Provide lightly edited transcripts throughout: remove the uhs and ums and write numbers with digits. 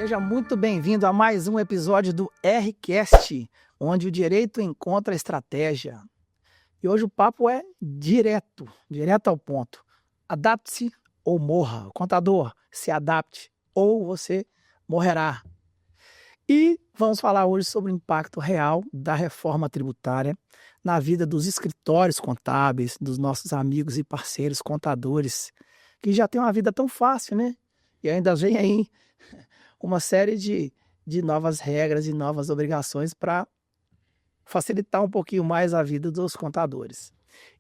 Seja muito bem-vindo a mais um episódio do Rcast, onde o direito encontra estratégia. E hoje o papo é direto ao ponto. Adapte-se ou morra. Contador, se adapte ou você morrerá. E vamos falar hoje sobre o impacto real da reforma tributária na vida dos escritórios contábeis, dos nossos amigos e parceiros contadores, que já têm uma vida tão fácil, né? E ainda vem aí uma série de novas regras e novas obrigações para facilitar um pouquinho mais a vida dos contadores.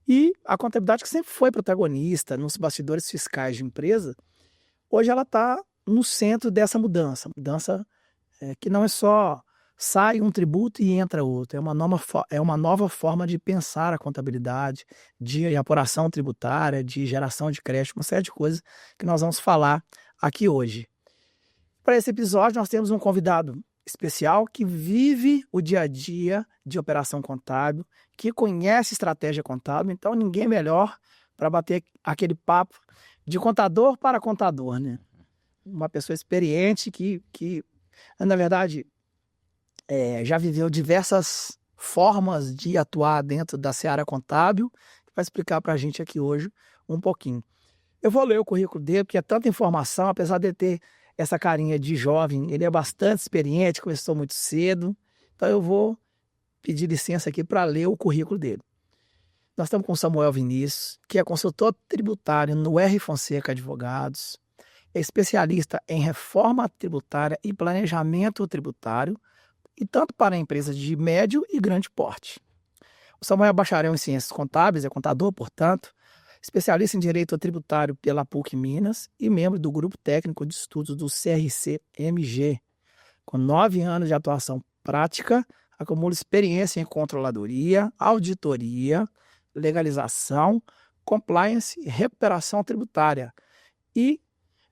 E a contabilidade, que sempre foi protagonista nos bastidores fiscais de empresa, hoje ela está no centro dessa mudança. Mudança que não é só sai um tributo e entra outro, é uma nova forma de pensar a contabilidade, de apuração tributária, de geração de crédito, uma série de coisas que nós vamos falar aqui hoje. Para esse episódio, nós temos um convidado especial que vive o dia a dia de operação contábil, que conhece estratégia contábil, então ninguém melhor para bater aquele papo de contador para contador, né? Uma pessoa experiente que na verdade, já viveu diversas formas de atuar dentro da seara contábil, que vai explicar para a gente aqui hoje um pouquinho. Eu vou ler o currículo dele, porque é tanta informação, apesar de ele ter essa carinha de jovem, ele é bastante experiente, começou muito cedo, então eu vou pedir licença aqui para ler o currículo dele. Nós estamos com o Samuel Vinícius, que é consultor tributário no R. Fonseca Advogados, é especialista em reforma tributária e planejamento tributário, e tanto para empresas de médio e grande porte. O Samuel é bacharel em ciências contábeis, é contador, portanto, especialista em direito tributário pela PUC Minas e membro do grupo técnico de estudos do CRC-MG. Com 9 anos de atuação prática, acumula experiência em controladoria, auditoria, legalização, compliance e recuperação tributária e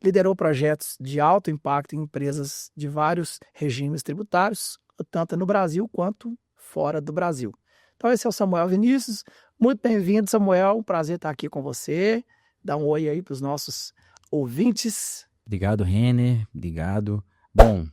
liderou projetos de alto impacto em empresas de vários regimes tributários, tanto no Brasil quanto fora do Brasil. Então esse é o Samuel Vinícius. Muito bem-vindo, Samuel. Um prazer estar aqui com você. Dá um oi aí para os nossos ouvintes. Obrigado, Renner. Obrigado. Bom,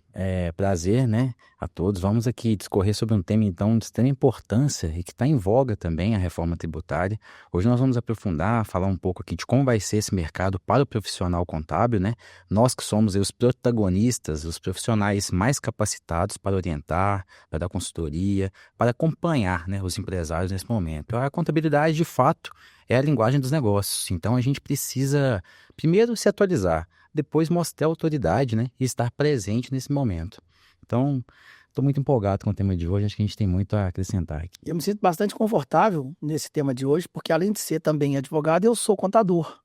prazer, né, a todos. Vamos aqui discorrer sobre um tema, então, de extrema importância e que está em voga também, a reforma tributária. Hoje nós vamos aprofundar, falar um pouco aqui de como vai ser esse mercado para o profissional contábil, né? Nós que somos os protagonistas, os profissionais mais capacitados para orientar, para dar consultoria, para acompanhar, né, os empresários nesse momento. A contabilidade, de fato, é a linguagem dos negócios. Então, a gente precisa, primeiro, se atualizar, depois mostrar autoridade, né, e estar presente nesse momento. Então, estou muito empolgado com o tema de hoje, acho que a gente tem muito a acrescentar aqui. Eu me sinto bastante confortável nesse tema de hoje, porque além de ser também advogado, eu sou contador.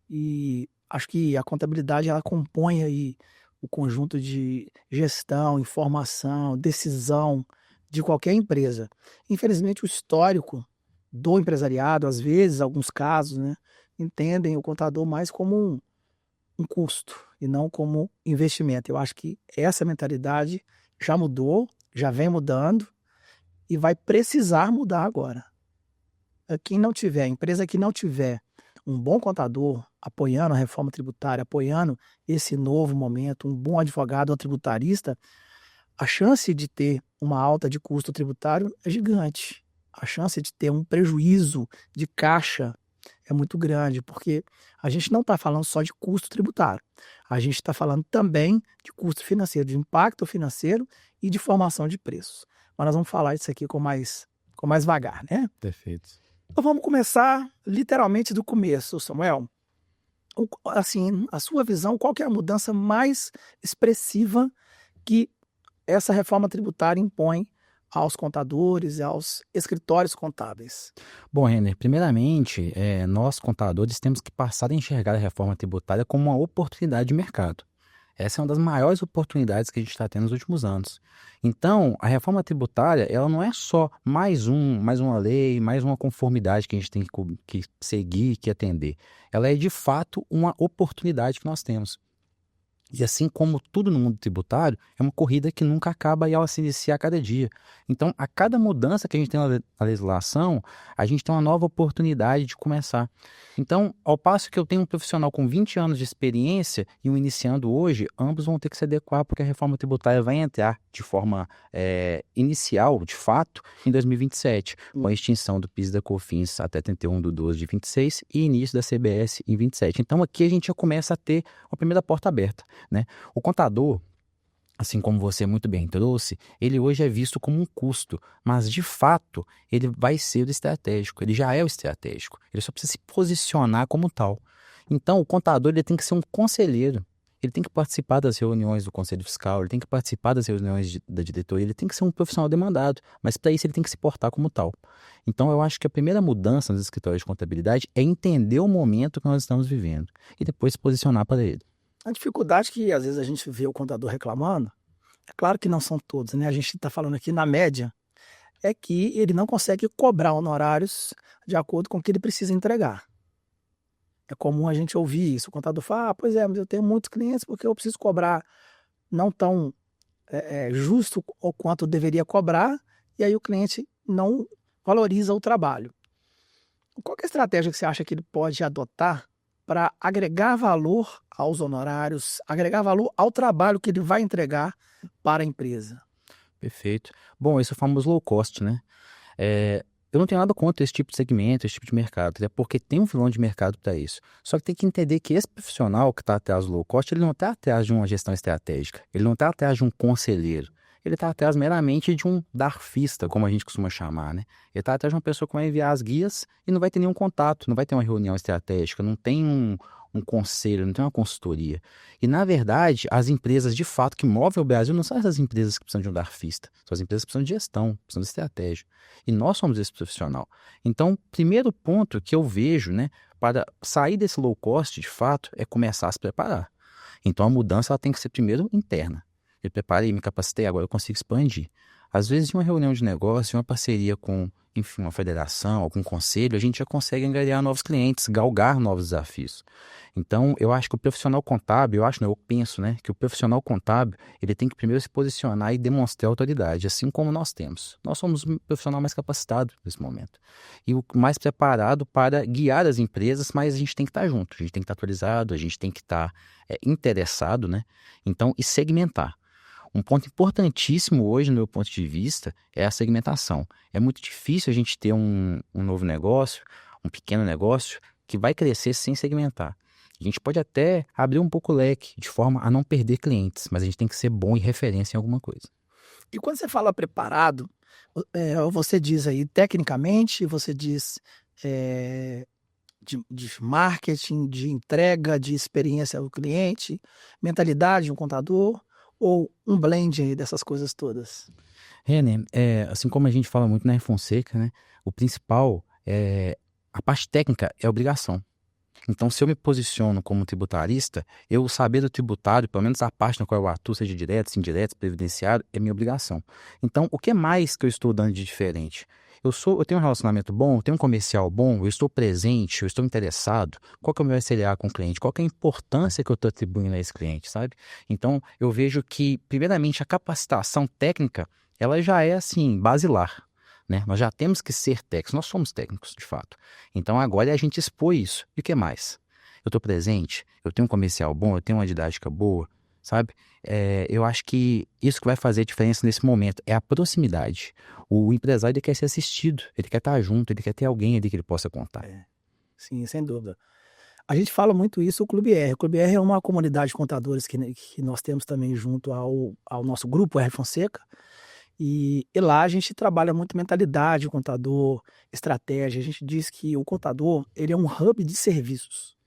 E acho que a contabilidade ela compõe aí o conjunto de gestão, informação, decisão de qualquer empresa. Infelizmente, o histórico do empresariado, às vezes, alguns casos, né, entendem o contador mais como um custo e não como investimento. Eu acho que essa mentalidade já mudou, já vem mudando e vai precisar mudar agora. Quem não tiver, a empresa que não tiver um bom contador apoiando a reforma tributária, apoiando esse novo momento, um bom advogado ou tributarista, a chance de ter uma alta de custo tributário é gigante. A chance de ter um prejuízo de caixa é muito grande, porque a gente não está falando só de custo tributário, a gente está falando também de custo financeiro, de impacto financeiro e de formação de preços. Mas nós vamos falar isso aqui com mais vagar, né? Perfeito. Então vamos começar literalmente do começo, Samuel. Assim, a sua visão, qual que é a mudança mais expressiva que essa reforma tributária impõe aos contadores e aos escritórios contábeis? Bom, Renner, primeiramente, nós contadores temos que passar a enxergar a reforma tributária como uma oportunidade de mercado. Essa é uma das maiores oportunidades que a gente está tendo nos últimos anos. Então, a reforma tributária, ela não é só mais uma lei, mais uma conformidade que a gente tem que seguir, que atender. Ela é, de fato, uma oportunidade que nós temos. E assim como tudo no mundo tributário, é uma corrida que nunca acaba e ela se inicia a cada dia. Então, a cada mudança que a gente tem na legislação, a gente tem uma nova oportunidade de começar. Então, ao passo que eu tenho um profissional com 20 anos de experiência e um iniciando hoje, ambos vão ter que se adequar, porque a reforma tributária vai entrar de forma inicial, de fato, em 2027, com a extinção do PIS e da COFINS até 31/12/26 e início da CBS em 27. Então, aqui a gente já começa a ter uma primeira porta aberta, né? O contador, assim como você muito bem trouxe, ele hoje é visto como um custo, mas de fato ele vai ser o estratégico, ele já é o estratégico, ele só precisa se posicionar como tal. Então o contador ele tem que ser um conselheiro, ele tem que participar das reuniões do Conselho Fiscal, ele tem que participar das reuniões da diretoria, ele tem que ser um profissional demandado, mas para isso ele tem que se portar como tal. Então eu acho que a primeira mudança nos escritórios de contabilidade é entender o momento que nós estamos vivendo e depois se posicionar para ele. A dificuldade que às vezes a gente vê o contador reclamando, é claro que não são todos, né? A gente está falando aqui na média, é que ele não consegue cobrar honorários de acordo com o que ele precisa entregar. É comum a gente ouvir isso. O contador fala, pois é, mas eu tenho muitos clientes porque eu preciso cobrar não tão justo o quanto eu deveria cobrar, e aí o cliente não valoriza o trabalho. Qual que é a estratégia que você acha que ele pode adotar para agregar valor aos honorários, agregar valor ao trabalho que ele vai entregar para a empresa? Perfeito. Bom, esse é o famoso low cost, né? Eu não tenho nada contra esse tipo de segmento, esse tipo de mercado, até porque tem um vilão de mercado para isso. Só que tem que entender que esse profissional que está atrás do low cost, ele não está atrás de uma gestão estratégica, ele não está atrás de um conselheiro, ele está atrás meramente de um darfista, como a gente costuma chamar, né? Ele está atrás de uma pessoa que vai enviar as guias e não vai ter nenhum contato, não vai ter uma reunião estratégica, não tem um conselho, não tem uma consultoria. E, na verdade, as empresas, de fato, que movem o Brasil não são essas empresas que precisam de um darfista. São as empresas que precisam de gestão, precisam de estratégia. E nós somos esse profissional. Então, primeiro ponto que eu vejo, né, para sair desse low cost, de fato, é começar a se preparar. Então, a mudança ela tem que ser primeiro interna. Eu preparei, me capacitei, agora eu consigo expandir. Às vezes, em uma reunião de negócio, em uma parceria com, enfim, uma federação, algum conselho, a gente já consegue angariar novos clientes, galgar novos desafios. Então, eu acho que o profissional contábil, eu penso, né, que o profissional contábil, ele tem que primeiro se posicionar e demonstrar autoridade, assim como nós temos. Nós somos o profissional mais capacitado nesse momento. E o mais preparado para guiar as empresas, mas a gente tem que estar junto, a gente tem que estar atualizado, a gente tem que estar interessado, né? Então, e segmentar. Um ponto importantíssimo hoje, no meu ponto de vista, é a segmentação. É muito difícil a gente ter um novo negócio, um pequeno negócio, que vai crescer sem segmentar. A gente pode até abrir um pouco o leque, de forma a não perder clientes, mas a gente tem que ser bom e referência em alguma coisa. E quando você fala preparado, você diz aí tecnicamente, você diz de marketing, de entrega, de experiência ao cliente, mentalidade de um contador, ou um blend aí dessas coisas todas? René, assim como a gente fala muito na R. Fonseca, né, o principal a parte técnica é obrigação. Então, se eu me posiciono como tributarista, eu saber do tributário, pelo menos a parte na qual eu atuo, seja direto, indireto, previdenciário, é minha obrigação. Então, o que mais que eu estou dando de diferente? Eu tenho um relacionamento bom, eu tenho um comercial bom, eu estou presente, eu estou interessado. Qual que é o meu SLA com o cliente? Qual que é a importância que eu estou atribuindo a esse cliente, sabe? Então, eu vejo que, primeiramente, a capacitação técnica, ela já é, assim, basilar, né? Nós já temos que ser técnicos, nós somos técnicos, de fato. Então, agora é a gente expor isso. E o que mais? Eu estou presente, eu tenho um comercial bom, eu tenho uma didática boa, sabe? Eu acho que isso que vai fazer a diferença nesse momento é a proximidade. O empresário ele quer ser assistido, ele quer estar junto, ele quer ter alguém ali que ele possa contar. Sim, sem dúvida. A gente fala muito isso, o Clube R. O Clube R é uma comunidade de contadores que nós temos também junto ao nosso grupo R. Fonseca. E lá a gente trabalha muito mentalidade, o contador, estratégia. A gente diz que o contador ele é um hub de serviços.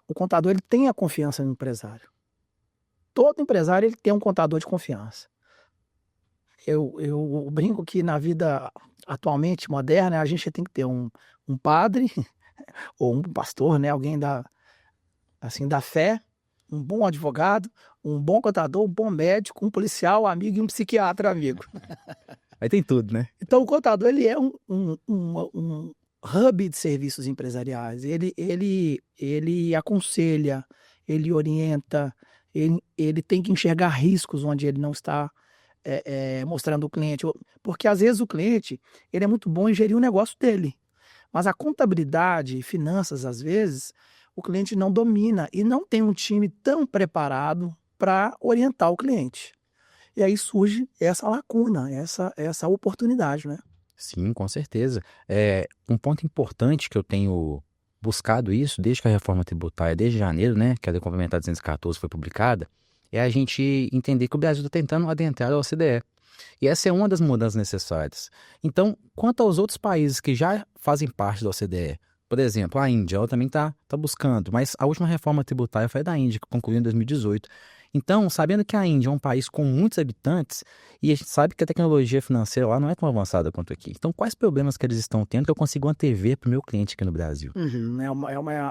O contador ele tem a confiança no empresário. Todo empresário ele tem um contador de confiança. Eu brinco que na vida atualmente moderna a gente tem que ter um padre ou um pastor, né? Alguém da fé, um bom advogado, um bom contador, um bom médico, um policial amigo e um psiquiatra amigo. Aí tem tudo, né? Então o contador ele é um hub de serviços empresariais. Ele aconselha, ele orienta, ele tem que enxergar riscos onde ele não está mostrando o cliente. Porque às vezes o cliente ele é muito bom em gerir o negócio dele, mas a contabilidade e finanças, às vezes, o cliente não domina e não tem um time tão preparado para orientar o cliente. E aí surge essa lacuna, essa oportunidade, né? Sim, com certeza. Um ponto importante que eu tenho buscado isso desde que a reforma tributária, desde janeiro, né, que a Lei Complementar 214 foi publicada, é a gente entender que o Brasil está tentando adentrar a OCDE. E essa é uma das mudanças necessárias. Então, quanto aos outros países que já fazem parte da OCDE, por exemplo, a Índia, ela também está buscando, mas a última reforma tributária foi da Índia, que concluiu em 2018. Então, sabendo que a Índia é um país com muitos habitantes, e a gente sabe que a tecnologia financeira lá não é tão avançada quanto aqui. Então, quais problemas que eles estão tendo que eu consigo antever para o meu cliente aqui no Brasil? Uhum,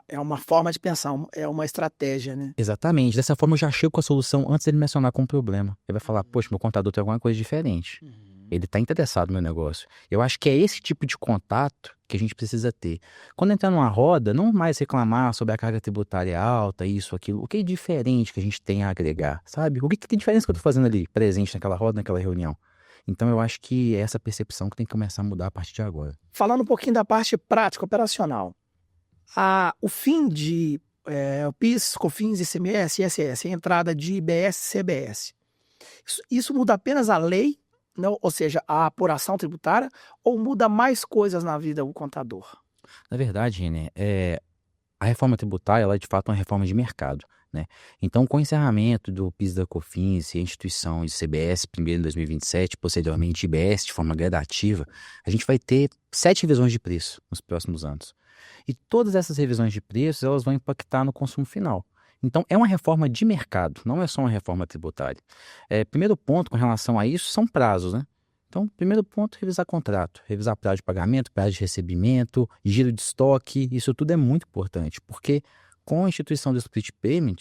é uma forma de pensar, é uma estratégia, né? Exatamente. Dessa forma, eu já chego com a solução antes dele mencionar como problema. Ele vai falar, poxa, meu contador tem alguma coisa diferente. Ele está interessado no meu negócio. Eu acho que é esse tipo de contato que a gente precisa ter. Quando entrar numa roda, não mais reclamar sobre a carga tributária alta, isso, aquilo. O que é diferente que a gente tem a agregar, sabe? O que é diferença que eu estou fazendo ali, presente naquela roda, naquela reunião? Então, eu acho que é essa percepção que tem que começar a mudar a partir de agora. Falando um pouquinho da parte prática, operacional. O fim de o PIS, COFINS, ICMS, ISS, a entrada de IBS, CBS. Isso muda apenas a lei, não, ou seja, a apuração tributária, ou muda mais coisas na vida do contador? Na verdade, René, a reforma tributária ela é de fato uma reforma de mercado, né? Então, com o encerramento do PIS da COFINS e a instituição de CBS, primeiro em 2027, posteriormente IBS de forma gradativa, a gente vai ter 7 revisões de preço nos próximos anos. E todas essas revisões de preços elas vão impactar no consumo final. Então, é uma reforma de mercado, não é só uma reforma tributária. Primeiro ponto com relação a isso são prazos, né? Então, primeiro ponto, revisar contrato, revisar prazo de pagamento, prazo de recebimento, giro de estoque, isso tudo é muito importante, porque com a instituição do split payment,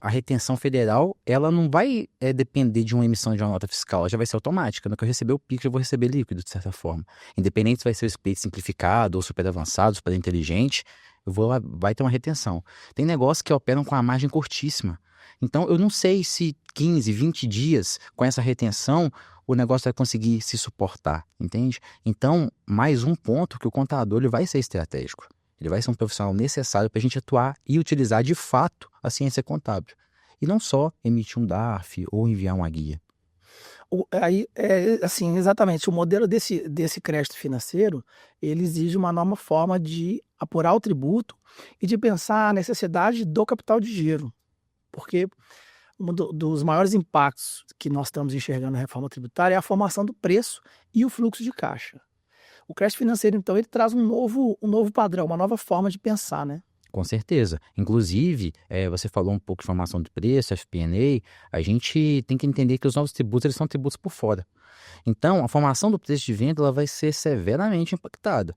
a retenção federal, ela não vai depender de uma emissão de uma nota fiscal, ela já vai ser automática. No que eu receber o PIX, eu vou receber líquido, de certa forma. Independente se vai ser o split simplificado ou super avançado, super inteligente, vai ter uma retenção. Tem negócios que operam com a margem curtíssima. Então, eu não sei se 15, 20 dias com essa retenção, o negócio vai conseguir se suportar, entende? Então, mais um ponto que o contador ele vai ser estratégico. Ele vai ser um profissional necessário para a gente atuar e utilizar de fato a ciência contábil. E não só emitir um DARF ou enviar uma guia. Aí, assim, exatamente, o modelo desse crédito financeiro, ele exige uma nova forma de apurar o tributo e de pensar a necessidade do capital de giro. Porque um dos maiores impactos que nós estamos enxergando na reforma tributária é a formação do preço e o fluxo de caixa. O crédito financeiro, então, ele traz um novo padrão, uma nova forma de pensar, né? Com certeza. Inclusive, você falou um pouco de formação de preço, FP&A, a gente tem que entender que os novos tributos eles são tributos por fora. Então, a formação do preço de venda ela vai ser severamente impactada.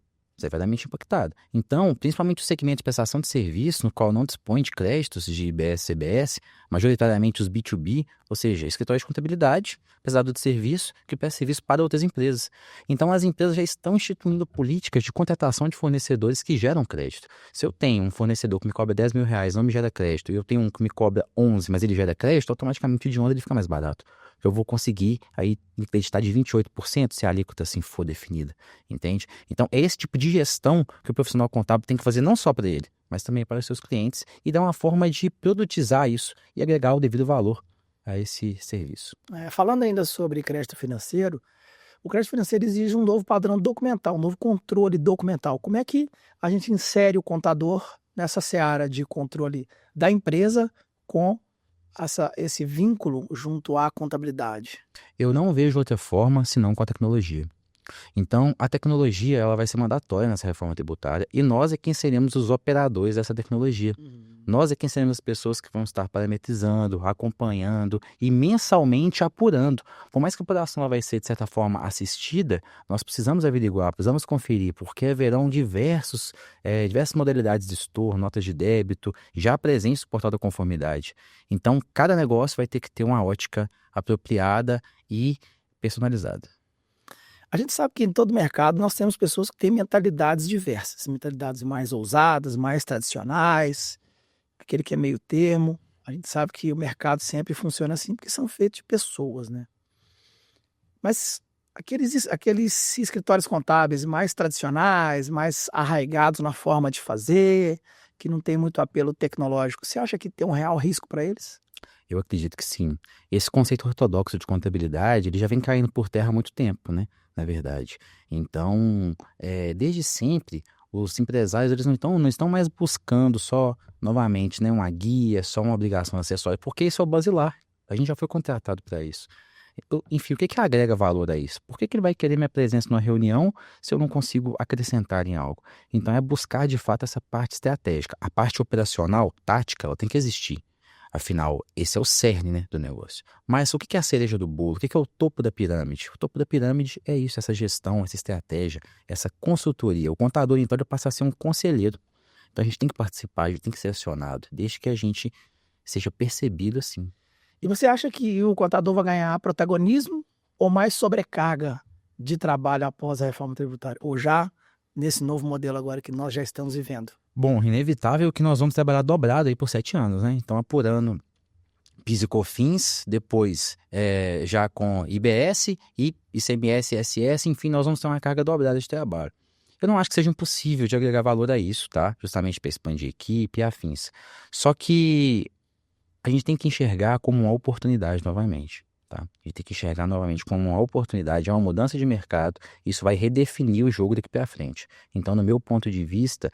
Então, principalmente o segmento de prestação de serviço, no qual não dispõe de créditos de IBS e CBS, majoritariamente os B2B, ou seja, escritórios de contabilidade, prestador de serviço, que presta serviço para outras empresas. Então, as empresas já estão instituindo políticas de contratação de fornecedores que geram crédito. Se eu tenho um fornecedor que me cobra R$10.000, não me gera crédito, e eu tenho um que me cobra 11, mas ele gera crédito, automaticamente de 11 ele fica mais barato. Eu vou conseguir aí me creditar de 28% se a alíquota assim for definida, entende? Então, é esse tipo de gestão que o profissional contábil tem que fazer não só para ele, mas também para os seus clientes e dar uma forma de produtizar isso e agregar o devido valor a esse serviço. Falando ainda sobre crédito financeiro, o crédito financeiro exige um novo padrão documental, um novo controle documental. Como é que a gente insere o contador nessa seara de controle da empresa com esse vínculo junto à contabilidade? Eu não vejo outra forma senão com a tecnologia. Então, a tecnologia ela vai ser mandatória nessa reforma tributária e nós é quem seremos os operadores dessa tecnologia. Nós é quem seremos as pessoas que vão estar parametrizando, acompanhando e mensalmente apurando. Por mais que a apuração ela vai ser, de certa forma, assistida, nós precisamos averiguar, precisamos conferir, porque haverão diversas modalidades de store, notas de débito, já presentes no portal da conformidade. Então, cada negócio vai ter que ter uma ótica apropriada e personalizada. A gente sabe que em todo mercado nós temos pessoas que têm mentalidades diversas, mentalidades mais ousadas, mais tradicionais, aquele que é meio termo. A gente sabe que o mercado sempre funciona assim porque são feitos de pessoas, né? Mas aqueles escritórios contábeis mais tradicionais, mais arraigados na forma de fazer, que não tem muito apelo tecnológico, você acha que tem um real risco para eles? Eu acredito que sim. Esse conceito ortodoxo de contabilidade, ele já vem caindo por terra há muito tempo, né, na verdade. Então, desde sempre, os empresários eles não estão mais buscando só, novamente, né, uma guia, só uma obrigação acessória, porque isso é o basilar. A gente já foi contratado para isso. Enfim, o que que agrega valor a isso? Por que que ele vai querer minha presença numa reunião se eu não consigo acrescentar em algo? Então, é buscar, de fato, essa parte estratégica. A parte operacional, tática, ela tem que existir. Afinal, esse é o cerne, né, do negócio. Mas o que que é a cereja do bolo? O que que é o topo da pirâmide? O topo da pirâmide é isso, essa gestão, essa estratégia, essa consultoria. O contador, então, ele passa a ser um conselheiro. Então, a gente tem que participar, a gente tem que ser acionado, desde que a gente seja percebido assim. E você acha que o contador vai ganhar protagonismo ou mais sobrecarga de trabalho após a reforma tributária? Ou já nesse novo modelo agora que nós já estamos vivendo? Bom, inevitável que nós vamos trabalhar dobrado aí por 7 anos, né? Então, apurando PIS e COFINS, depois já com IBS e ICMS, ISS, enfim, nós vamos ter uma carga dobrada de trabalho. Eu não acho que seja impossível de agregar valor a isso, tá? Justamente para expandir equipe e afins. Só que a gente tem que enxergar como uma oportunidade novamente, tá? A gente tem que enxergar novamente como uma oportunidade, é uma mudança de mercado, isso vai redefinir o jogo daqui para frente. Então, no meu ponto de vista,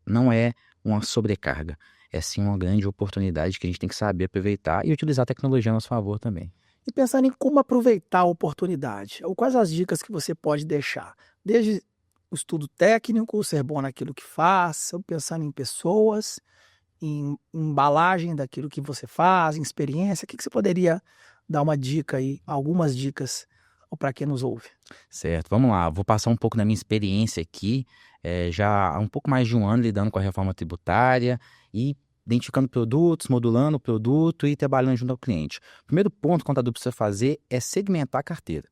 não é uma sobrecarga, é sim uma grande oportunidade que a gente tem que saber aproveitar e utilizar a tecnologia a nosso favor também. E pensando em como aproveitar a oportunidade, ou quais as dicas que você pode deixar? Desde o estudo técnico, ser bom naquilo que faz, ou pensando em pessoas, em embalagem daquilo que você faz, em experiência, o que que você poderia dar uma dica aí, algumas dicas para quem nos ouve? Certo, vamos lá. Vou passar um pouco da minha experiência aqui, já há um pouco mais de um ano lidando com a reforma tributária e identificando produtos, modulando o produto e trabalhando junto ao cliente. O primeiro ponto que o contador precisa fazer é segmentar a carteira.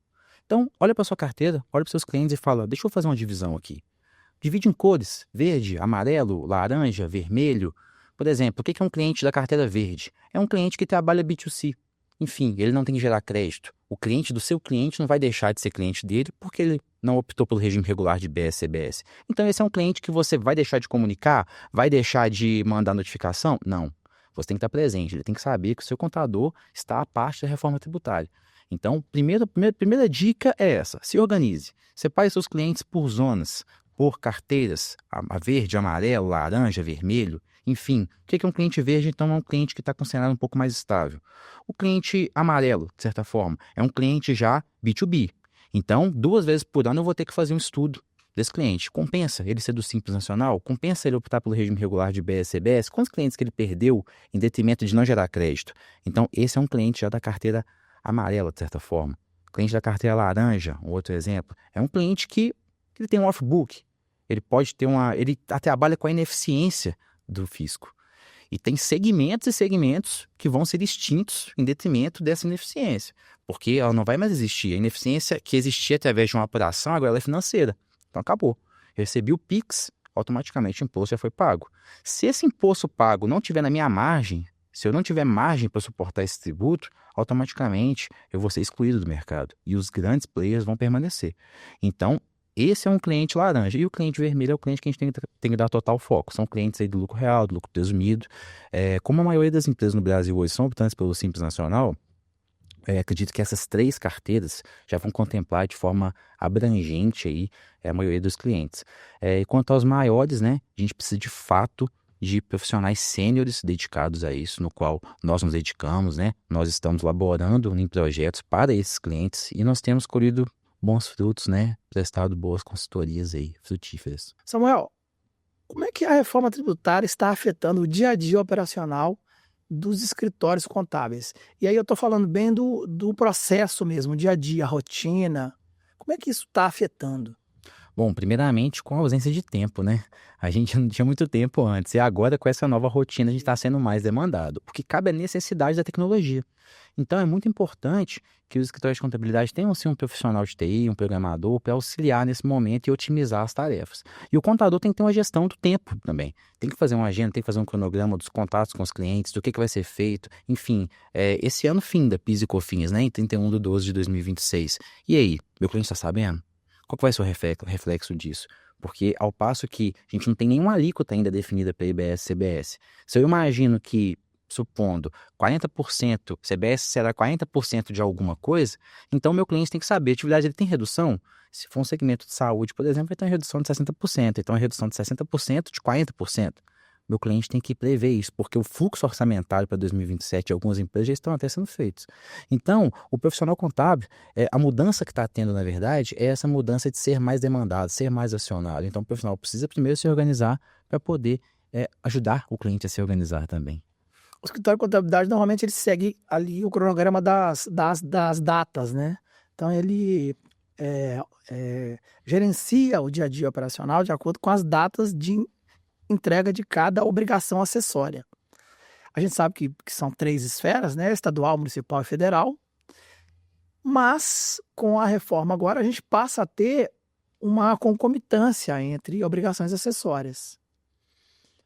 Então, olha para sua carteira, olha para seus clientes e fala, deixa eu fazer uma divisão aqui. Divide em cores, verde, amarelo, laranja, vermelho. Por exemplo, o que é um cliente da carteira verde? É um cliente que trabalha B2C. Enfim, ele não tem que gerar crédito. O cliente do seu cliente não vai deixar de ser cliente dele porque ele não optou pelo regime regular de BS-CBS. Então, esse é um cliente que você vai deixar de comunicar? Vai deixar de mandar notificação? Não. Você tem que estar presente, ele tem que saber que o seu contador está à parte da reforma tributária. Então, primeira dica é essa, se organize. Separe seus clientes por zonas, por carteiras, a verde, amarelo, laranja, vermelho. Enfim, o que é um cliente verde? Então, é um cliente que está com um cenário um pouco mais estável. O cliente amarelo, de certa forma, é um cliente já B2B. Então, 2 vezes por ano eu vou ter que fazer um estudo desse cliente. Compensa ele ser do Simples Nacional? Compensa ele optar pelo regime regular de BS-CBS? Quantos clientes que ele perdeu em detrimento de não gerar crédito? Então, esse é um cliente já da carteira amarela, de certa forma. O cliente da carteira laranja, um outro exemplo, é um cliente que ele tem um off-book. Ele pode ter ele trabalha com a ineficiência do fisco. E tem segmentos e segmentos que vão ser extintos em detrimento dessa ineficiência. Porque ela não vai mais existir. A ineficiência que existia através de uma apuração, agora ela é financeira. Então acabou. Recebi o PIX, automaticamente o imposto já foi pago. Se esse imposto pago não tiver na minha margem, se eu não tiver margem para suportar esse tributo, automaticamente eu vou ser excluído do mercado. E os grandes players vão permanecer. Então, esse é um cliente laranja. E o cliente vermelho é o cliente que a gente tem que dar total foco. São clientes aí do lucro real, do lucro presumido. Como a maioria das empresas no Brasil hoje são optantes pelo Simples Nacional, acredito que essas 3 carteiras já vão contemplar de forma abrangente aí, a maioria dos clientes. E quanto aos maiores, né, a gente precisa de fato de profissionais sêniores dedicados a isso, no qual nós nos dedicamos, né? Nós estamos laborando em projetos para esses clientes e nós temos colhido bons frutos, né? Prestado boas consultorias aí, frutíferas. Samuel, como é que a reforma tributária está afetando o dia a dia operacional dos escritórios contábeis? E aí eu estou falando bem do processo mesmo, dia a dia, a rotina. Como é que isso está afetando? Bom, primeiramente com a ausência de tempo, né? A gente não tinha muito tempo antes, e agora com essa nova rotina a gente está sendo mais demandado, porque cabe a necessidade da tecnologia. Então é muito importante que os escritórios de contabilidade tenham sim um profissional de TI, um programador, para auxiliar nesse momento e otimizar as tarefas. E o contador tem que ter uma gestão do tempo também. Tem que fazer uma agenda, tem que fazer um cronograma dos contatos com os clientes, do que vai ser feito. Enfim, esse ano finda PIS e COFINS, né? Em 31/12/2026. E aí, meu cliente está sabendo? Qual que vai ser o reflexo disso? Porque ao passo que a gente não tem nenhuma alíquota ainda definida para IBS e CBS. Se eu imagino que, supondo, 40%, CBS será 40% de alguma coisa, então meu cliente tem que saber, a atividade ele tem redução? Se for um segmento de saúde, por exemplo, ele tem uma redução de 60%, então a redução de 60% de 40%. Meu cliente tem que prever isso, porque o fluxo orçamentário para 2027 de algumas empresas já estão até sendo feitos. Então, o profissional contábil, a mudança que está tendo, na verdade, é essa mudança de ser mais demandado, ser mais acionado. Então, o profissional precisa primeiro se organizar para poder ajudar o cliente a se organizar também. O escritório de contabilidade, normalmente, ele segue ali o cronograma das datas, né? Então, ele gerencia o dia a dia operacional de acordo com as datas de entrega de cada obrigação acessória. A gente sabe que são 3 esferas, né? Estadual, municipal e federal. Mas, com a reforma agora, a gente passa a ter uma concomitância entre obrigações acessórias.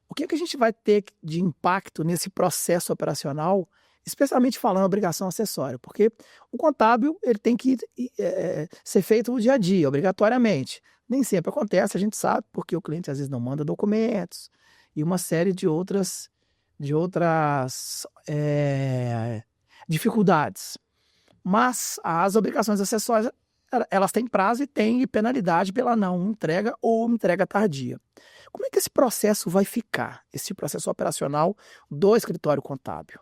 O que a gente vai ter de impacto nesse processo operacional, especialmente falando obrigação acessória? Porque o contábil ele tem que ser feito no dia a dia, obrigatoriamente. Nem sempre acontece, a gente sabe, porque o cliente às vezes não manda documentos e uma série de outras dificuldades. Mas as obrigações acessórias, elas têm prazo e têm penalidade pela não entrega ou entrega tardia. Como é que esse processo vai ficar, esse processo operacional do escritório contábil?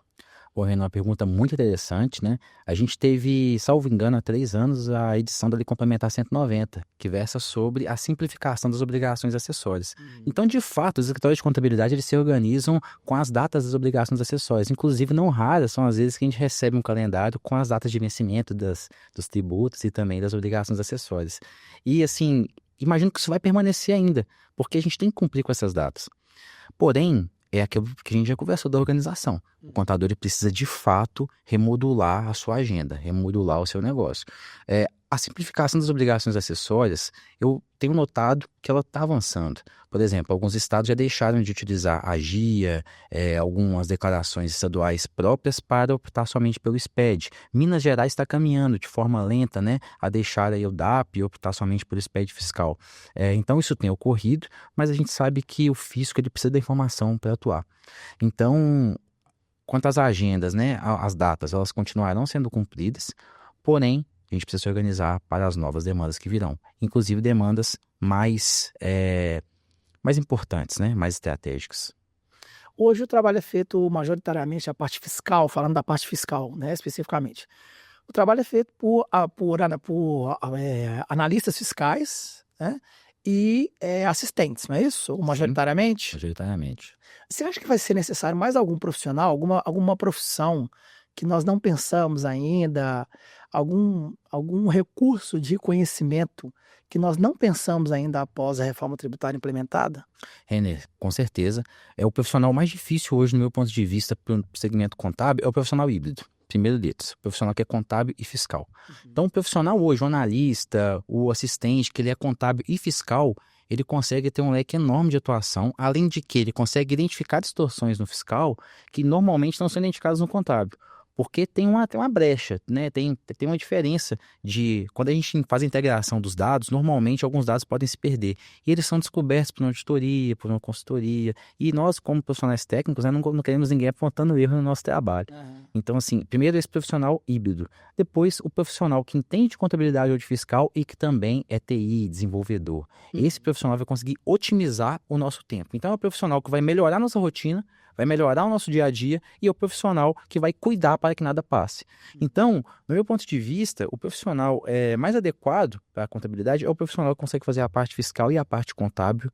Pô, Renan, uma pergunta muito interessante, né? A gente teve, salvo engano, há 3 anos, a edição da Lei Complementar 190, que versa sobre a simplificação das obrigações acessórias. Então, de fato, os escritórios de contabilidade eles se organizam com as datas das obrigações acessórias. Inclusive, não raras são as vezes que a gente recebe um calendário com as datas de vencimento dos tributos e também das obrigações acessórias. E, assim, imagino que isso vai permanecer ainda, porque a gente tem que cumprir com essas datas. Porém, é aquilo que a gente já conversou da organização. O contador ele precisa, de fato, remodular a sua agenda, remodular o seu negócio. A simplificação das obrigações acessórias, eu tenho notado que ela está avançando. Por exemplo, alguns estados já deixaram de utilizar a GIA, algumas declarações estaduais próprias para optar somente pelo SPED. Minas Gerais está caminhando de forma lenta, né, a deixar aí o DAP e optar somente pelo SPED fiscal. Então, isso tem ocorrido, mas a gente sabe que o fisco ele precisa da informação para atuar. Então, quanto às agendas, né, as datas, elas continuarão sendo cumpridas, porém, a gente precisa se organizar para as novas demandas que virão, inclusive demandas mais importantes, né, mais estratégicas. Hoje o trabalho é feito majoritariamente a parte fiscal, falando da parte fiscal, né, especificamente. O trabalho é feito por analistas fiscais, né, e assistentes, não é isso? Ou majoritariamente? Majoritariamente. Você acha que vai ser necessário mais algum profissional, alguma profissão que nós não pensamos ainda, algum recurso de conhecimento que nós não pensamos ainda após a reforma tributária implementada? Renner, com certeza. É o profissional mais difícil hoje, no meu ponto de vista, para o segmento contábil, é o profissional híbrido. Primeiro deles, o profissional que é contábil e fiscal. Então, o profissional hoje, o analista, o assistente, que ele é contábil e fiscal, ele consegue ter um leque enorme de atuação, além de que ele consegue identificar distorções no fiscal que normalmente não são identificadas no contábil. Porque tem uma brecha, né? Tem uma diferença de... Quando a gente faz a integração dos dados, normalmente alguns dados podem se perder. E eles são descobertos por uma auditoria, por uma consultoria. E nós, como profissionais técnicos, né, não queremos ninguém apontando erro no nosso trabalho. Então, assim, primeiro esse profissional híbrido. Depois, o profissional que entende de contabilidade ou de fiscal e que também é TI, desenvolvedor. Esse profissional vai conseguir otimizar o nosso tempo. Então, é o profissional que vai melhorar a nossa rotina, vai melhorar o nosso dia a dia e é o profissional que vai cuidar para que nada passe. Então, no meu ponto de vista, o profissional mais adequado para a contabilidade é o profissional que consegue fazer a parte fiscal e a parte contábil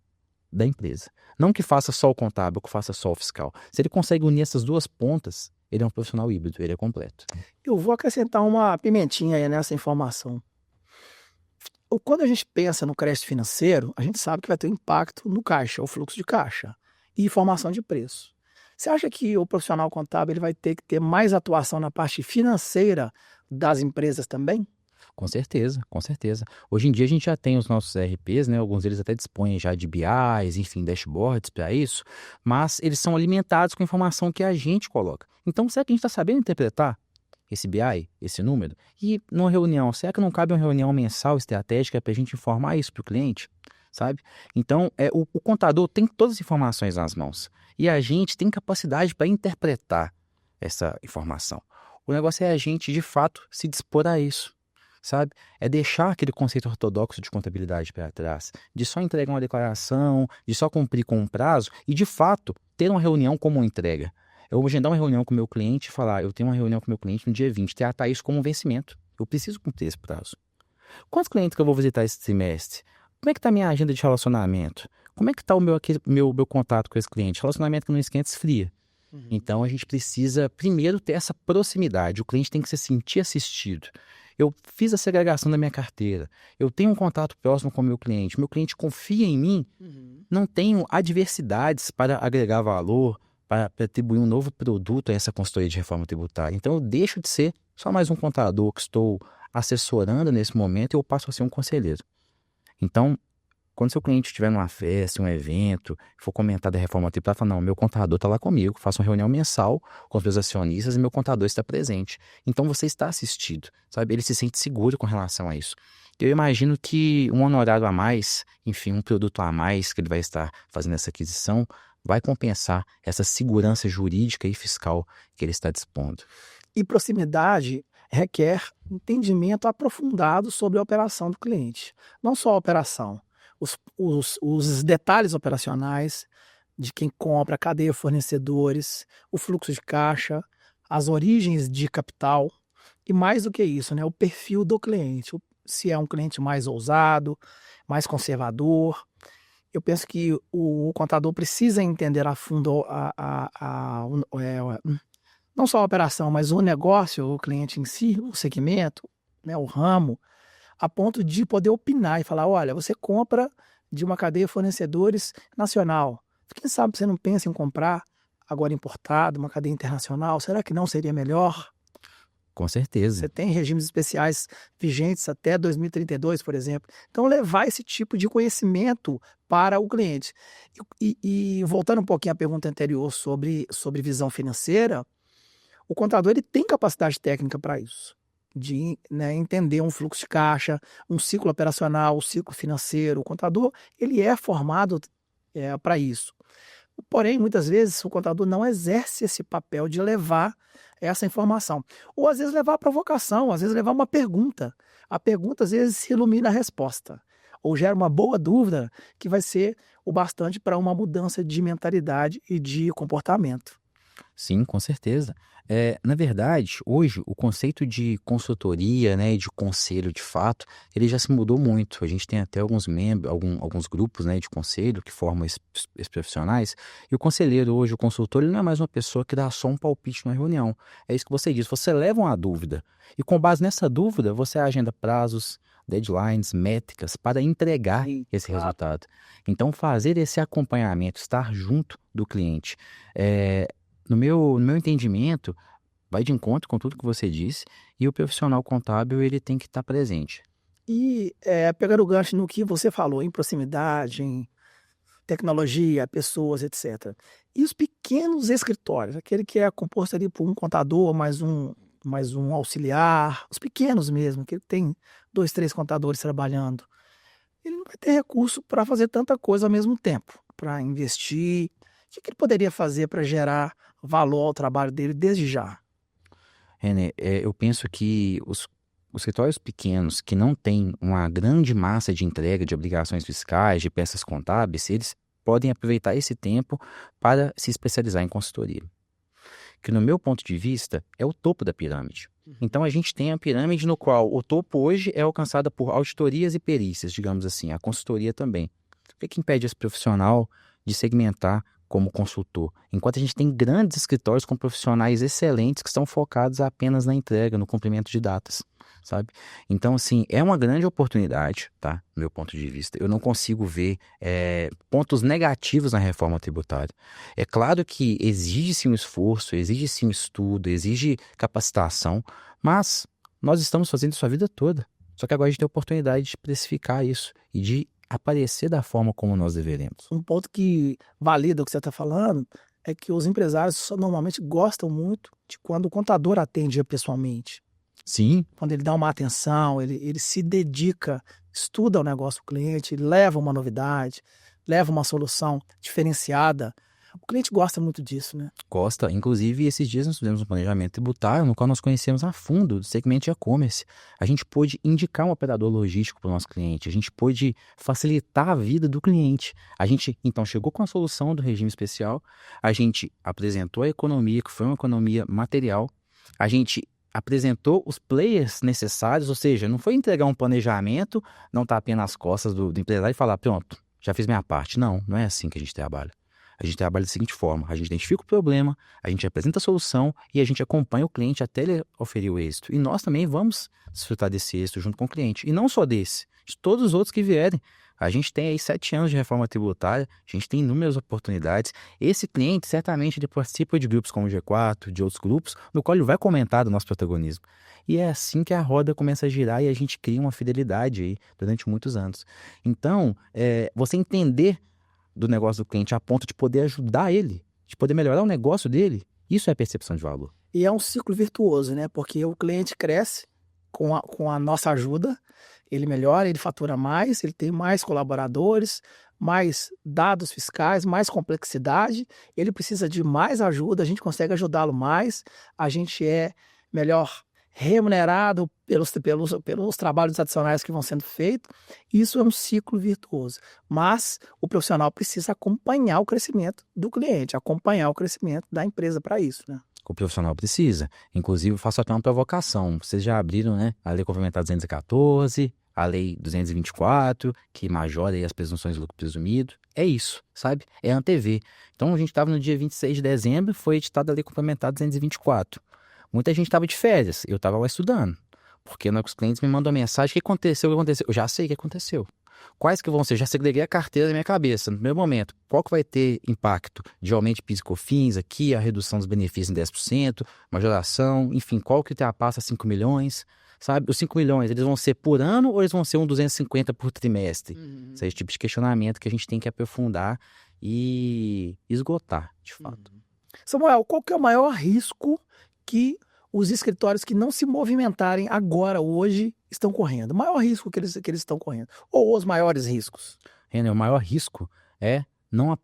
da empresa. Não que faça só o contábil, que faça só o fiscal. Se ele consegue unir essas duas pontas, ele é um profissional híbrido, ele é completo. Eu vou acrescentar uma pimentinha aí nessa informação. Quando a gente pensa no crédito financeiro, a gente sabe que vai ter um impacto no caixa, o fluxo de caixa e formação de preço. Você acha que o profissional contábil ele vai ter que ter mais atuação na parte financeira das empresas também? Com certeza, com certeza. Hoje em dia a gente já tem os nossos ERPs, né? Alguns deles até dispõem já de BIs, enfim, dashboards para isso, mas eles são alimentados com a informação que a gente coloca. Então, será que a gente está sabendo interpretar esse BI, esse número? E numa reunião, será que não cabe uma reunião mensal estratégica para a gente informar isso para o cliente? Sabe? Então, o contador tem todas as informações nas mãos e a gente tem capacidade para interpretar essa informação. O negócio é a gente, de fato, se dispor a isso. Sabe? É deixar aquele conceito ortodoxo de contabilidade para trás, de só entregar uma declaração, de só cumprir com um prazo e, de fato, ter uma reunião como uma entrega. Eu vou agendar uma reunião com o meu cliente e falar, eu tenho uma reunião com o meu cliente no dia 20, tratar isso como um vencimento. Eu preciso cumprir esse prazo. Quantos clientes que eu vou visitar esse trimestre? Como é que está a minha agenda de relacionamento? Como é que está o meu contato com esse cliente? Relacionamento que não esquenta, esfria. Então, a gente precisa, primeiro, ter essa proximidade. O cliente tem que se sentir assistido. Eu fiz a segregação da minha carteira. Eu tenho um contato próximo com o meu cliente confia em mim. Não tenho adversidades para agregar valor, para atribuir um novo produto a essa consultoria de reforma tributária. Então, eu deixo de ser só mais um contador que estou assessorando nesse momento e eu passo a ser um conselheiro. Então, quando seu cliente estiver numa festa, um evento, for comentar da reforma tributária, fala, não, meu contador está lá comigo, faço uma reunião mensal com os meus acionistas e meu contador está presente. Então você está assistido, sabe? Ele se sente seguro com relação a isso. Eu imagino que um honorário a mais, enfim, um produto a mais que ele vai estar fazendo essa aquisição, vai compensar essa segurança jurídica e fiscal que ele está dispondo. E proximidade requer entendimento aprofundado sobre a operação do cliente. Não só a operação, os detalhes operacionais de quem compra, a cadeia de fornecedores, o fluxo de caixa, as origens de capital e mais do que isso, né, o perfil do cliente. Se é um cliente mais ousado, mais conservador. Eu penso que o contador precisa entender a fundo não só a operação, mas o negócio, o cliente em si, o segmento, né, o ramo, a ponto de poder opinar e falar, olha, você compra de uma cadeia de fornecedores nacional. Quem sabe você não pensa em comprar agora importado, uma cadeia internacional? Será que não seria melhor? Com certeza. Você tem regimes especiais vigentes até 2032, por exemplo. Então, levar esse tipo de conhecimento para o cliente. E voltando um pouquinho à pergunta anterior sobre visão financeira, o contador ele tem capacidade técnica para isso. De, né, entender um fluxo de caixa, um ciclo operacional, um ciclo financeiro. O contador ele é formado para isso. Porém, muitas vezes o contador não exerce esse papel de levar essa informação. Ou às vezes levar a provocação, às vezes levar uma pergunta. A pergunta às vezes ilumina a resposta. Ou gera uma boa dúvida que vai ser o bastante para uma mudança de mentalidade e de comportamento. Sim, com certeza. Na verdade, hoje, o conceito de consultoria, né, e de conselho, de fato, ele já se mudou muito. A gente tem até alguns membros, alguns grupos, né, de conselho que formam esses profissionais. E o conselheiro hoje, o consultor, ele não é mais uma pessoa que dá só um palpite na reunião. É isso que você diz. Você leva uma dúvida. E com base nessa dúvida, você agenda prazos, deadlines, métricas para entregar esse resultado. Então, fazer esse acompanhamento, estar junto do cliente. No meu entendimento, vai de encontro com tudo que você disse e o profissional contábil ele tem que estar presente. E pegando o gancho no que você falou, em proximidade, em tecnologia, pessoas, etc. E os pequenos escritórios, aquele que é composto ali por um contador, mais um auxiliar, os pequenos mesmo, que tem 2, 3 contadores trabalhando. Ele não vai ter recurso para fazer tanta coisa ao mesmo tempo, para investir. O que ele poderia fazer para gerar valor ao trabalho dele desde já? René, eu penso que os escritórios pequenos que não têm uma grande massa de entrega de obrigações fiscais, de peças contábeis, eles podem aproveitar esse tempo para se especializar em consultoria. Que no meu ponto de vista é o topo da pirâmide. Então a gente tem a pirâmide no qual o topo hoje é alcançada por auditorias e perícias, digamos assim, a consultoria também. O que impede esse profissional de segmentar como consultor, enquanto a gente tem grandes escritórios com profissionais excelentes que estão focados apenas na entrega, no cumprimento de datas, sabe? Então, assim, é uma grande oportunidade, tá? Do meu ponto de vista. Eu não consigo ver pontos negativos na reforma tributária. É claro que exige-se um esforço, exige-se um estudo, exige capacitação, mas nós estamos fazendo isso a vida toda. Só que agora a gente tem a oportunidade de precificar isso e de aparecer da forma como nós deveremos. Um ponto que valida o que você está falando é que os empresários normalmente gostam muito de quando o contador atende pessoalmente. Sim, Quando ele dá uma atenção, ele se dedica, estuda o negócio do cliente, leva uma novidade, leva uma solução diferenciada. O cliente gosta muito disso, né? gosta. Inclusive, esses dias nós fizemos um planejamento tributário no qual nós conhecemos a fundo do segmento de e-commerce. A gente pôde indicar um operador logístico para o nosso cliente, a gente pôde facilitar a vida do cliente. A gente, então, chegou com a solução do regime especial, a gente apresentou a economia, que foi uma economia material, a gente apresentou os players necessários, ou seja, não foi entregar um planejamento, não tapar nas costas do empresário e falar, pronto, já fiz minha parte. Não, não é assim que a gente trabalha. A gente trabalha da seguinte forma, a gente identifica o problema, a gente apresenta a solução e a gente acompanha o cliente até ele oferir o êxito. E nós também vamos desfrutar desse êxito junto com o cliente. E não só desse, de todos os outros que vierem. A gente tem aí 7 anos de reforma tributária, a gente tem inúmeras oportunidades. Esse cliente, certamente, ele participa de grupos como o G4, de outros grupos, no qual ele vai comentar do nosso protagonismo. E é assim que a roda começa a girar e a gente cria uma fidelidade aí durante muitos anos. Então, você entender do negócio do cliente a ponto de poder ajudar ele, de poder melhorar o negócio dele, isso é percepção de valor. E é um ciclo virtuoso, né? Porque o cliente cresce com a nossa ajuda, ele melhora, ele fatura mais, ele tem mais colaboradores, mais dados fiscais, mais complexidade, ele precisa de mais ajuda, a gente consegue ajudá-lo mais, a gente é melhor remunerado pelos trabalhos adicionais que vão sendo feitos. Isso é um ciclo virtuoso. Mas o profissional precisa acompanhar o crescimento do cliente, acompanhar o crescimento da empresa para isso, né? O profissional precisa. Inclusive, eu faço até uma provocação. Vocês já abriram, né, a Lei Complementar 214, a Lei 224, que majora aí as presunções de lucro presumido. É isso, sabe? É antever. Então, a gente estava no dia 26 de dezembro, foi editada a Lei Complementar 224. Muita gente estava de férias, eu estava lá estudando. Porque os clientes me mandam mensagem, o que aconteceu, o que aconteceu? Eu já sei o que aconteceu. Quais que vão ser? Já segreguei a carteira na minha cabeça. No primeiro momento, qual que vai ter impacto de aumento de PIS e COFINS aqui, a redução dos benefícios em 10%, majoração, enfim, qual que ultrapassa 5 milhões, sabe? Os 5 milhões, eles vão ser por ano ou eles vão ser 250 por trimestre? Esse é o tipo de questionamento que a gente tem que aprofundar e esgotar, de fato. Samuel, qual que é o maior risco que os escritórios que não se movimentarem agora, hoje, estão correndo? O maior risco que eles estão correndo? Ou os maiores riscos? Renner, o maior risco é não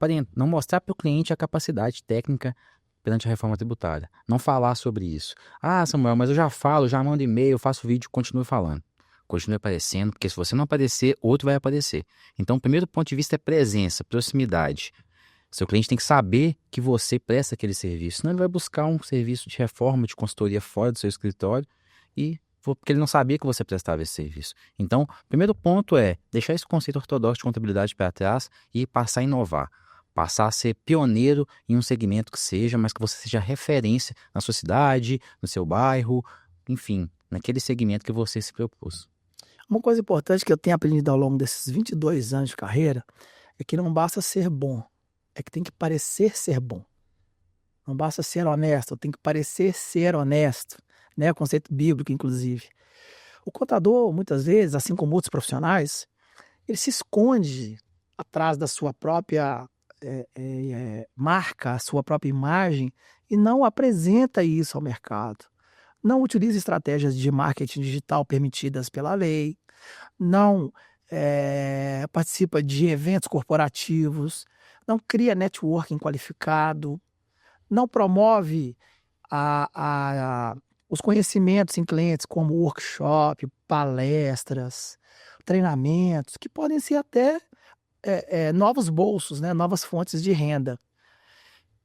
mostrar para o cliente a capacidade técnica perante a reforma tributária. Não falar sobre isso. Ah, Samuel, mas eu já falo, já mando e-mail, faço vídeo, continue falando. Continue aparecendo, porque se você não aparecer, outro vai aparecer. Então, o primeiro ponto de vista é presença, proximidade. Seu cliente tem que saber que você presta aquele serviço. Senão ele vai buscar um serviço de reforma, de consultoria fora do seu escritório porque ele não sabia que você prestava esse serviço. Então, o primeiro ponto é deixar esse conceito ortodoxo de contabilidade para trás e passar a inovar. Passar a ser pioneiro em um segmento que seja, mas que você seja referência na sua cidade, no seu bairro, enfim, naquele segmento que você se propôs. Uma coisa importante que eu tenho aprendido ao longo desses 22 anos de carreira é que não basta ser bom, é que tem que parecer ser bom. Não basta ser honesto, tem que parecer ser honesto, né? O conceito bíblico, inclusive. O contador, muitas vezes, assim como outros profissionais, ele se esconde atrás da sua própria marca, a sua própria imagem e não apresenta isso ao mercado. Não utiliza estratégias de marketing digital permitidas pela lei, não participa de eventos corporativos, não cria networking qualificado, não promove os conhecimentos em clientes como workshop, palestras, treinamentos, que podem ser até novos bolsos, né? Novas fontes de renda.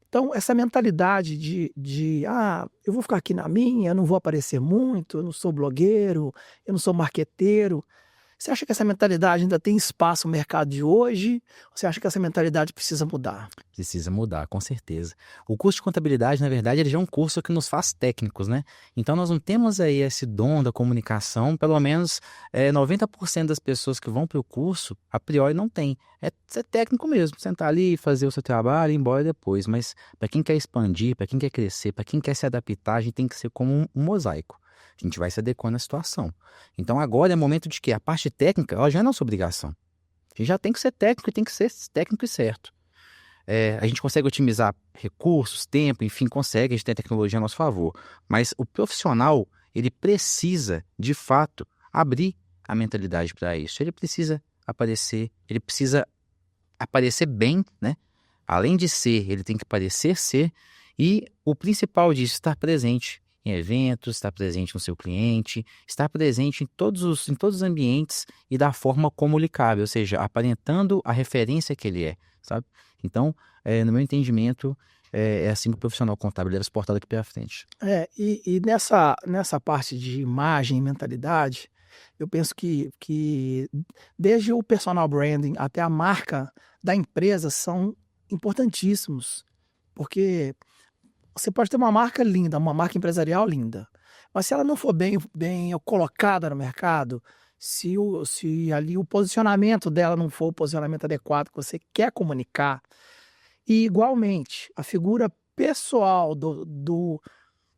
Então, essa mentalidade de eu vou ficar aqui na minha, eu não vou aparecer muito, eu não sou blogueiro, eu não sou marqueteiro, Você acha que essa mentalidade ainda tem espaço no mercado de hoje? Ou você acha que essa mentalidade precisa mudar? Precisa mudar, com certeza. O curso de contabilidade, na verdade, ele já é um curso que nos faz técnicos, né? Então, nós não temos aí esse dom da comunicação, pelo menos 90% das pessoas que vão para o curso, a priori, não tem. É ser técnico mesmo, sentar ali, fazer o seu trabalho e ir embora depois. Mas para quem quer expandir, para quem quer crescer, para quem quer se adaptar, a gente tem que ser como um mosaico. A gente vai se adequando à situação. Então, agora é momento de que a parte técnica, ela já é nossa obrigação. A gente já tem que ser técnico e tem que ser técnico e certo. A gente consegue otimizar recursos, tempo, enfim, consegue, a gente tem a tecnologia a nosso favor. Mas o profissional, ele precisa, de fato, abrir a mentalidade para isso. Ele precisa aparecer bem, né? Além de ser, ele tem que parecer ser. E o principal disso, estar presente em eventos, estar presente no seu cliente, estar presente em todos os ambientes e da forma como lhe cabe, ou seja, aparentando a referência que ele é, sabe? Então, no meu entendimento, é assim que o profissional contábil deve se portar daqui para frente. E nessa parte de imagem e mentalidade, eu penso que desde o personal branding até a marca da empresa são importantíssimos, porque você pode ter uma marca linda, uma marca empresarial linda, mas se ela não for bem colocada no mercado, se ali o posicionamento dela não for o posicionamento adequado que você quer comunicar, e igualmente a figura pessoal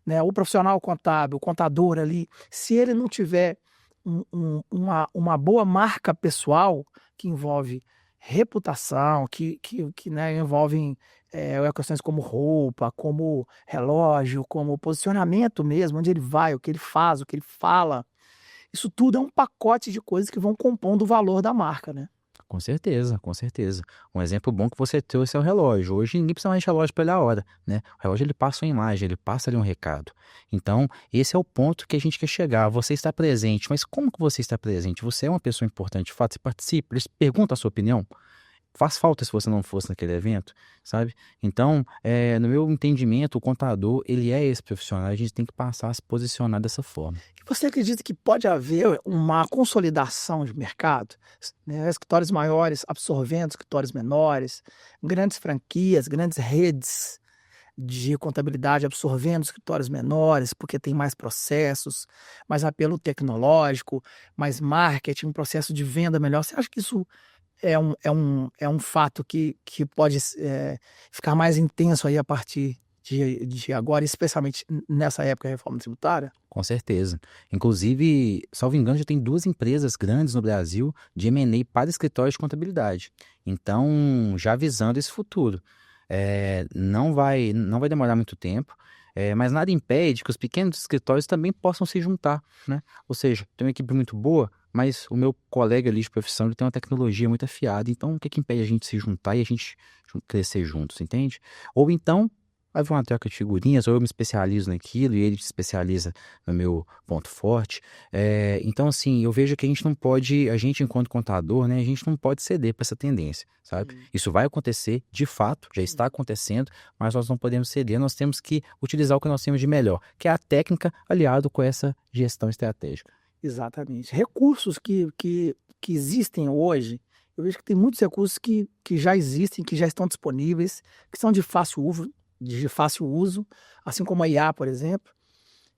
né, o profissional contábil, o contador ali, se ele não tiver uma boa marca pessoal que envolve reputação, que né, envolvem questões como roupa, como relógio, como posicionamento mesmo, onde ele vai, o que ele faz, o que ele fala. Isso tudo é um pacote de coisas que vão compondo o valor da marca, né? Com certeza, com certeza. Um exemplo bom que você trouxe é o relógio. Hoje ninguém precisa mais de relógio para olhar a hora, né? O relógio ele passa uma imagem, ele passa ali um recado. Então, esse é o ponto que a gente quer chegar. Você está presente, mas como que você está presente? Você é uma pessoa importante, de fato, você participa, eles perguntam a sua opinião. Faz falta se você não fosse naquele evento, sabe? Então, no meu entendimento, o contador, ele é esse profissional, a gente tem que passar a se posicionar dessa forma. E você acredita que pode haver uma consolidação de mercado, né? Escritórios maiores absorvendo escritórios menores, grandes franquias, grandes redes de contabilidade absorvendo escritórios menores, porque tem mais processos, mais apelo tecnológico, mais marketing, um processo de venda melhor. Você acha que isso é um fato que pode ficar mais intenso aí a partir de agora, especialmente nessa época da reforma tributária? Com certeza. Inclusive, salvo engano, já tem 2 empresas grandes no Brasil de M&A para escritórios de contabilidade. Então, já avisando esse futuro. Não vai demorar muito tempo, mas nada impede que os pequenos escritórios também possam se juntar, né? Ou seja, tem uma equipe muito boa, mas o meu colega ali de profissão ele tem uma tecnologia muito afiada, então o que impede a gente se juntar e a gente crescer juntos, entende? Ou então, vai haver uma troca de figurinhas, ou eu me especializo naquilo e ele se especializa no meu ponto forte. Então, assim, eu vejo que a gente enquanto contador, né, a gente não pode ceder para essa tendência, sabe? Isso vai acontecer, de fato, já está acontecendo, mas nós não podemos ceder, nós temos que utilizar o que nós temos de melhor, que é a técnica aliado com essa gestão estratégica. Exatamente. Recursos que existem hoje, eu vejo que tem muitos recursos que já existem, que já estão disponíveis, que são de fácil uso, assim como a IA, por exemplo.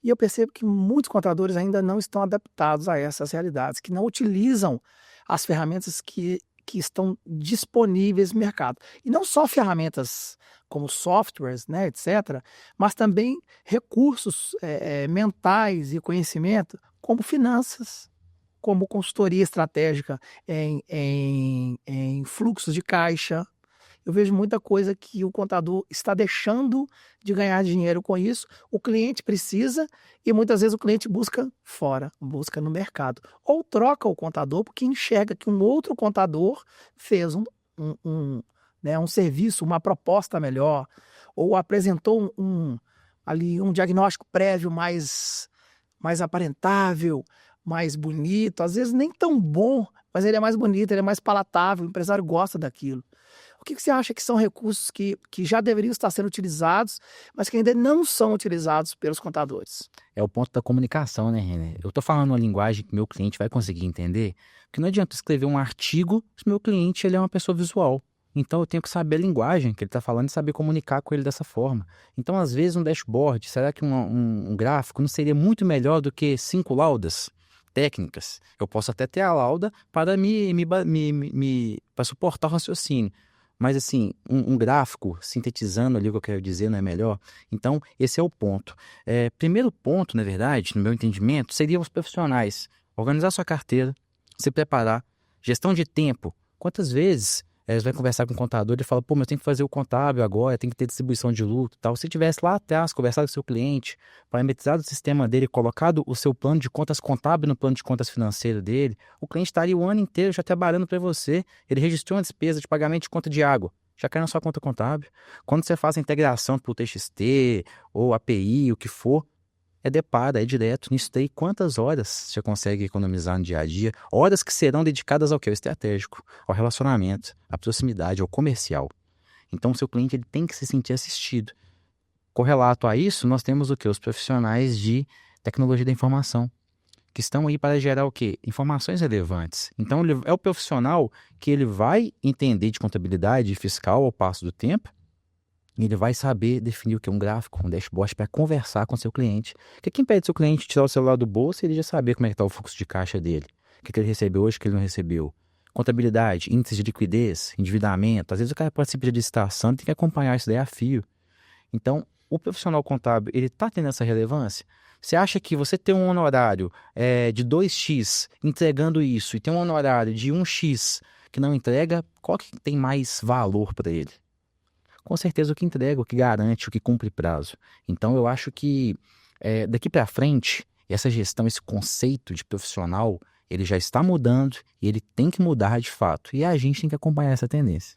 E eu percebo que muitos contadores ainda não estão adaptados a essas realidades, que não utilizam as ferramentas que estão disponíveis no mercado. E não só ferramentas como softwares, né, etc., mas também recursos mentais e conhecimento, como finanças, como consultoria estratégica em fluxos de caixa. Eu vejo muita coisa que o contador está deixando de ganhar dinheiro com isso. O cliente precisa e muitas vezes o cliente busca fora, busca no mercado. Ou troca o contador porque enxerga que um outro contador fez um serviço, uma proposta melhor, ou apresentou ali um diagnóstico prévio mais aparentável, mais bonito. Às vezes nem tão bom, mas ele é mais bonito, ele é mais palatável, o empresário gosta daquilo. que você acha que são recursos que já deveriam estar sendo utilizados, mas que ainda não são utilizados pelos contadores? É o ponto da comunicação, né, Renner? Eu estou falando uma linguagem que meu cliente vai conseguir entender, porque não adianta escrever um artigo se meu cliente ele é uma pessoa visual. Então eu tenho que saber a linguagem que ele está falando e saber comunicar com ele dessa forma. Então, às vezes, um dashboard, será que um gráfico não seria muito melhor do que 5 laudas técnicas? Eu posso até ter a lauda para para suportar o raciocínio. Mas, assim, um gráfico sintetizando ali o que eu quero dizer não é melhor? Então, esse é o ponto. Primeiro ponto, na verdade, no meu entendimento, seriam os profissionais. Organizar sua carteira, se preparar, gestão de tempo. Quantas vezes você vai conversar com o contador e fala, pô, mas eu tenho que fazer o contábil agora, tem que ter distribuição de lucro e tal. Se tivesse lá atrás, conversado com o seu cliente, parametrizado o sistema dele, colocado o seu plano de contas contábil no plano de contas financeiro dele, o cliente estaria o ano inteiro já trabalhando para você. Ele registrou uma despesa de pagamento de conta de água, já cai na sua conta contábil. Quando você faz a integração por TXT ou API, o que for, é depara, é direto. Nisso daí, quantas horas você consegue economizar no dia a dia? Horas que serão dedicadas ao quê? Ao estratégico, ao relacionamento, à proximidade, ao comercial. Então, o seu cliente ele tem que se sentir assistido. Correlato a isso, nós temos o quê? Os profissionais de tecnologia da informação, que estão aí para gerar o quê? Informações relevantes. Então, ele é o profissional que ele vai entender de contabilidade fiscal ao passo do tempo. Ele vai saber definir o que é um gráfico, um dashboard para conversar com seu cliente. Porque quem pede seu cliente tirar o celular do bolso, ele já saber como é que está o fluxo de caixa dele. O que ele recebeu hoje, o que ele não recebeu. Contabilidade, índices de liquidez, endividamento. Às vezes o cara participa de licitação e tem que acompanhar isso daí a fio. Então, o profissional contábil, ele está tendo essa relevância? Você acha que você ter um honorário de 2x entregando isso e ter um honorário de 1x que não entrega, qual que tem mais valor para ele? Com certeza o que entrega, o que garante, o que cumpre prazo. Então eu acho que daqui para frente, essa gestão, esse conceito de profissional, ele já está mudando e ele tem que mudar de fato. E a gente tem que acompanhar essa tendência.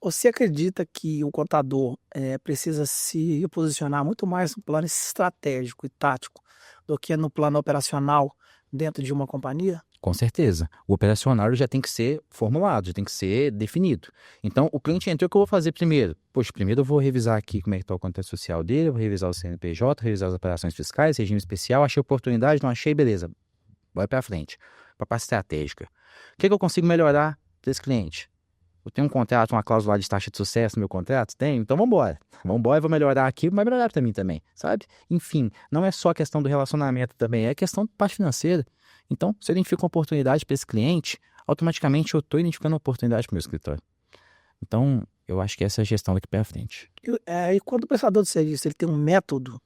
Você acredita que o contador precisa se posicionar muito mais no plano estratégico e tático do que no plano operacional dentro de uma companhia? Com certeza. O operacional já tem que ser formulado, já tem que ser definido. Então, o cliente entrou, o que eu vou fazer primeiro? Poxa, primeiro eu vou revisar aqui como é que está o contexto social dele, eu vou revisar o CNPJ, revisar as operações fiscais, regime especial, achei oportunidade, não achei, beleza. Vai para frente. Para a parte estratégica. O que eu consigo melhorar para esse cliente? Eu tenho um contrato, uma cláusula de taxa de sucesso no meu contrato? Tenho? Então vamos embora. Vamos embora, eu vou melhorar aqui, vai melhorar para mim também, sabe? Enfim, não é só a questão do relacionamento também, é questão da parte financeira. Então, se eu identifico uma oportunidade para esse cliente, automaticamente eu estou identificando uma oportunidade para o meu escritório. Então, eu acho que essa é a gestão daqui para frente. E quando o prestador de serviço ele tem um método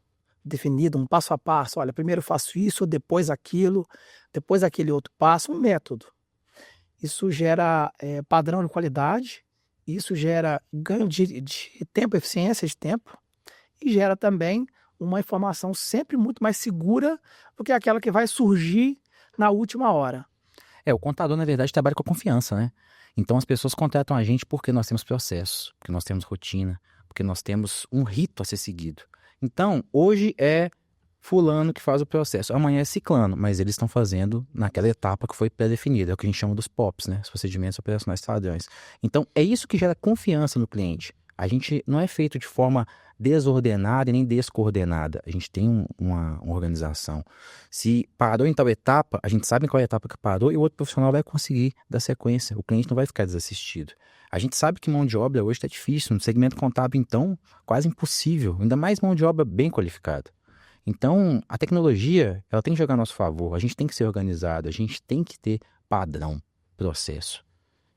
definido, um passo a passo, olha, primeiro eu faço isso, depois aquilo, depois aquele outro passo, um método. Isso gera padrão de qualidade, isso gera ganho de tempo, eficiência de tempo, e gera também uma informação sempre muito mais segura do que aquela que vai surgir na última hora. O contador, na verdade, trabalha com a confiança, né? Então, as pessoas contratam a gente porque nós temos processo, porque nós temos rotina, porque nós temos um rito a ser seguido. Então, hoje é fulano que faz o processo, amanhã é ciclano, mas eles estão fazendo naquela etapa que foi pré-definida, é o que a gente chama dos POPs, né? Os procedimentos operacionais padrões. Então, é isso que gera confiança no cliente. A gente não é feito de forma desordenada e nem descoordenada. A gente tem uma organização. Se parou em tal etapa, a gente sabe em qual etapa que parou e o outro profissional vai conseguir dar sequência. O cliente não vai ficar desassistido. A gente sabe que mão de obra hoje está difícil. No segmento contábil, então, quase impossível. Ainda mais mão de obra bem qualificada. Então, a tecnologia, ela tem que jogar a nosso favor. A gente tem que ser organizado. A gente tem que ter padrão, processo.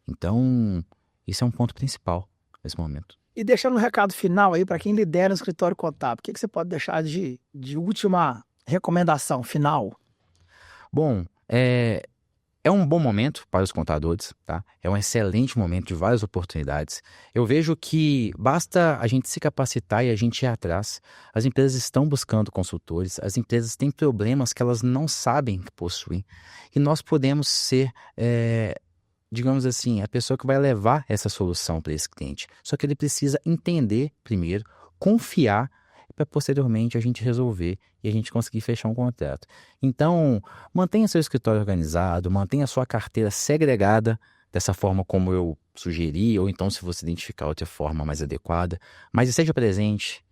Então, esse é um ponto principal nesse momento. E deixando um recado final aí para quem lidera o escritório contábil, o que você pode deixar de última recomendação final? Bom, é um bom momento para os contadores, tá? É um excelente momento de várias oportunidades. Eu vejo que basta a gente se capacitar e a gente ir atrás. As empresas estão buscando consultores, as empresas têm problemas que elas não sabem que possuem. E nós podemos ser digamos assim, a pessoa que vai levar essa solução para esse cliente. Só que ele precisa entender primeiro, confiar, para posteriormente a gente resolver e a gente conseguir fechar um contrato. Então, mantenha seu escritório organizado, mantenha sua carteira segregada, dessa forma como eu sugeri, ou então se você identificar outra forma mais adequada, mas esteja presente,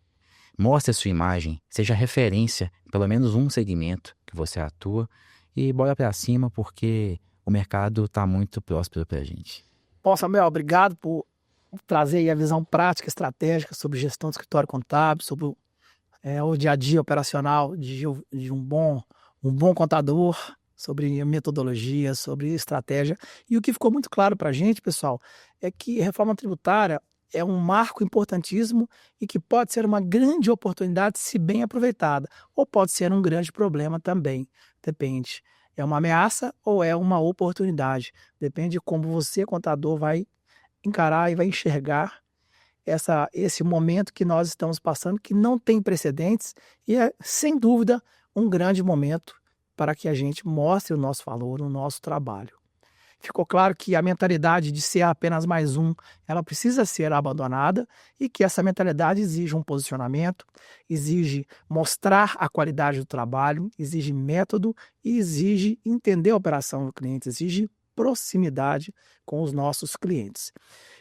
mostre a sua imagem, seja referência em pelo menos um segmento que você atua e bora para cima porque o mercado está muito próspero para a gente. Bom, Samuel, obrigado por trazer aí a visão prática, estratégica sobre gestão de escritório contábil, sobre o dia a dia operacional de um bom contador, sobre metodologia, sobre estratégia. E o que ficou muito claro para a gente, pessoal, é que reforma tributária é um marco importantíssimo e que pode ser uma grande oportunidade se bem aproveitada, ou pode ser um grande problema também, depende. É uma ameaça ou é uma oportunidade? Depende de como você, contador, vai encarar e vai enxergar esse momento que nós estamos passando, que não tem precedentes e é, sem dúvida, um grande momento para que a gente mostre o nosso valor, o nosso trabalho. Ficou claro que a mentalidade de ser apenas mais um, ela precisa ser abandonada e que essa mentalidade exige um posicionamento, exige mostrar a qualidade do trabalho, exige método e exige entender a operação do cliente, exige proximidade com os nossos clientes.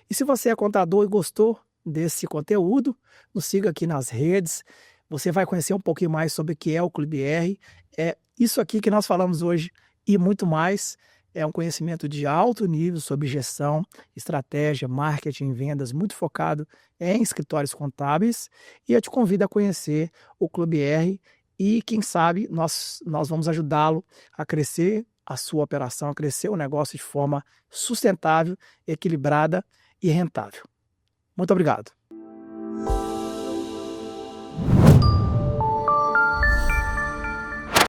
E se você é contador e gostou desse conteúdo, nos siga aqui nas redes, você vai conhecer um pouquinho mais sobre o que é o Clube R. É isso aqui que nós falamos hoje e muito mais. É um conhecimento de alto nível sobre gestão, estratégia, marketing, vendas, muito focado em escritórios contábeis. E eu te convido a conhecer o Clube R e, quem sabe, nós vamos ajudá-lo a crescer a sua operação, a crescer o negócio de forma sustentável, equilibrada e rentável. Muito obrigado.